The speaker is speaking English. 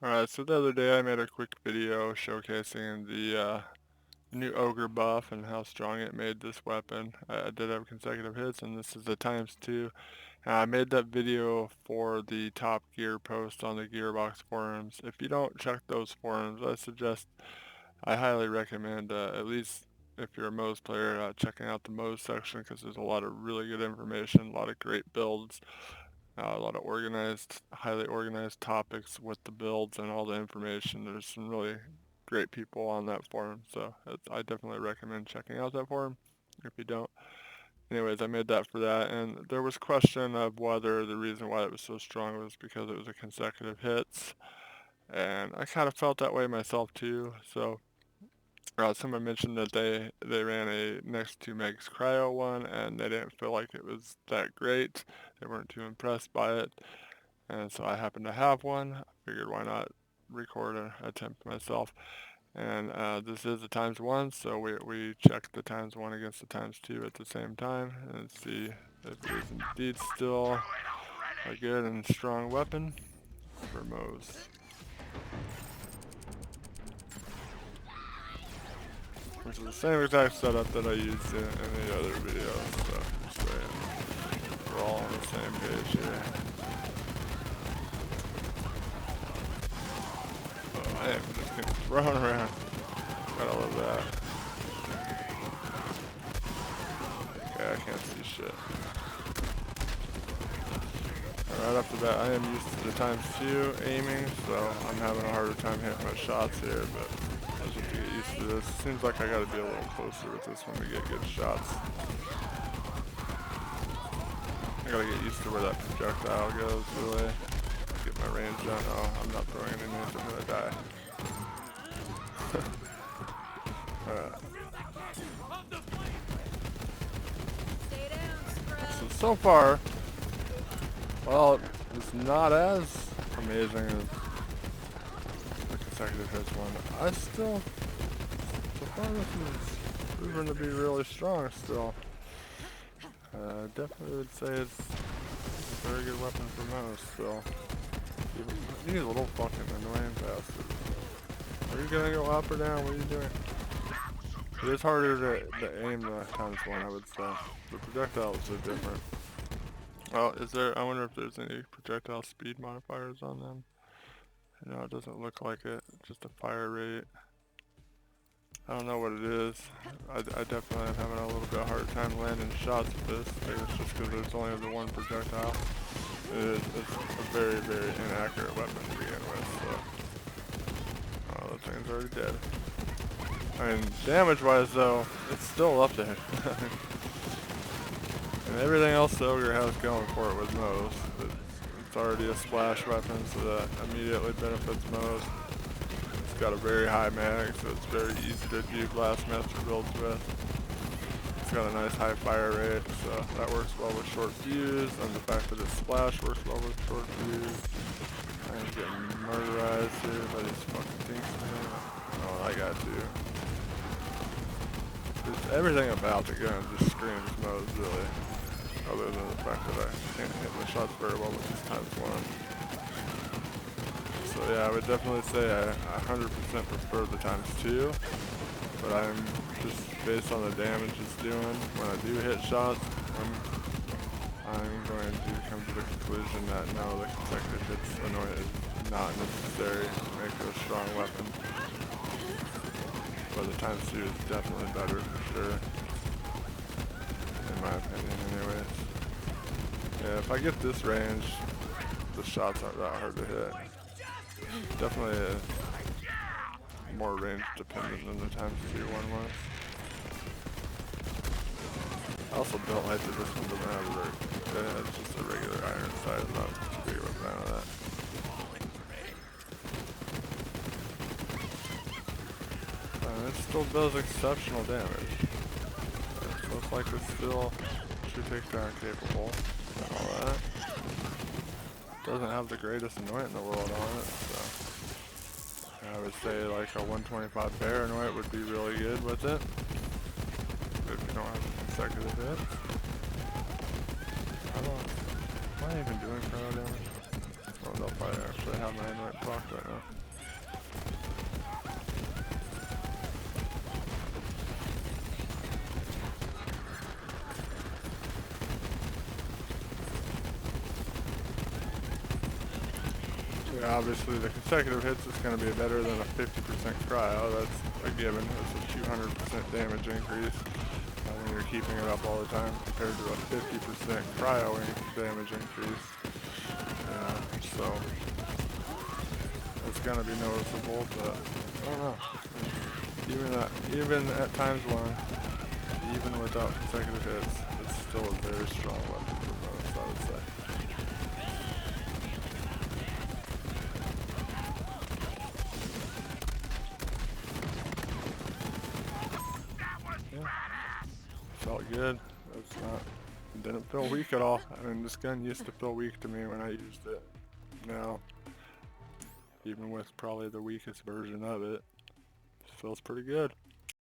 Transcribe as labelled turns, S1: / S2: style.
S1: Alright, so the other day I made a quick video showcasing the new Ogre buff and how strong it made this weapon. I did have consecutive hits, and this is the ×2. And I made that video for the Top Gear post on the Gearbox forums. If you don't check those forums, I highly recommend, at least if you're a Moze player, checking out the Moze section, because there's a lot of really good information, a lot of great builds. A lot of highly organized topics with the builds and all the information. There's some really great people on that forum, so I definitely recommend checking out that forum if you don't. Anyways, I made that for that, and there was question of whether the reason why it was so strong was because it was a consecutive hits, and I kind of felt that way myself too. So someone mentioned that they ran a next to Meg's cryo one, and they didn't feel like it was that great. They weren't too impressed by it. And so I happen to have one. I figured why not record an attempt myself. And this is a ×1, so we check the ×1 against the ×2 at the same time and see if it is indeed still a good and strong weapon for Moze. Which is the same exact setup that I used in the other videos, so just saying we're all on the same page here. I am just getting thrown around. Gotta love that. Okay, I can't see shit. Right off the bat, I am used to the ×2 aiming, so I'm having a harder time hitting my shots here, but I just have to get used to this. Seems like I gotta be a little closer with this one to get good shots. I gotta get used to where that projectile goes, really. Get my range down. Oh, I'm not throwing any names, I'm gonna die. Alright. So far, well, it's not as amazing as the consecutive hits one. So far this is proven to be really strong still. Definitely would say it's a very good weapon for Moze still. You little fucking annoying bastard. Are you gonna go up or down? What are you doing? It is harder to aim the ×1, I would say. The projectiles are different. Well, I wonder if there's any projectile speed modifiers on them. No, it doesn't look like it. Just a fire rate. I don't know what it is. I definitely am having a little bit harder time landing shots with this. I think it's just because there's only the one projectile. It's a very, very inaccurate weapon to begin with, so. Oh, that thing's already dead. I mean, damage-wise, though, it's still up there. And everything else the Ogre has going for it with Moze. It's already a splash weapon, so that immediately benefits Moze. It's got a very high mag, so it's very easy to do blast master builds with. It's got a nice high fire rate, so that works well with short fuse, and the fact that it's splash works well with short fuse. I'm getting murderized here by these fucking things. Oh, I got you. Just everything about the gun just screams Moze, really. Other than the fact that I can't hit my shots very well with this ×1. So yeah, I would definitely say I 100% prefer the ×2, but I'm just based on the damage it's doing. When I do hit shots, I'm going to come to the conclusion that no, the consecutive hits anoint is not necessary to make it a strong weapon. But the ×2 is definitely better for sure. In my opinion, anyways. Yeah, if I get this range, the shots aren't that hard to hit. Definitely more range dependent than the ×2 one was. I also don't like that this one doesn't have it's just a regular iron sight. I'm not too big of a fan of that. It still does exceptional damage. So it's like it's still true takedown capable and all that. Doesn't have the greatest anoint in the world on it, so I would say like a 125 bear anoint would be really good with it. If you don't have consecutive hits. Am I even doing cryo damage? don't know if I actually have my anoint proc right now. Yeah, obviously the consecutive hits is going to be better than a 50% cryo. That's a given. That's a 200% damage increase when you're keeping it up all the time compared to a 50% cryo damage increase. So it's going to be noticeable, but I don't know. Even at times when, even without consecutive hits, it's still a very strong weapon for bonus, I would say. Felt good. It didn't feel weak at all. I mean, this gun used to feel weak to me when I used it. Now, even with probably the weakest version of it, it feels pretty good.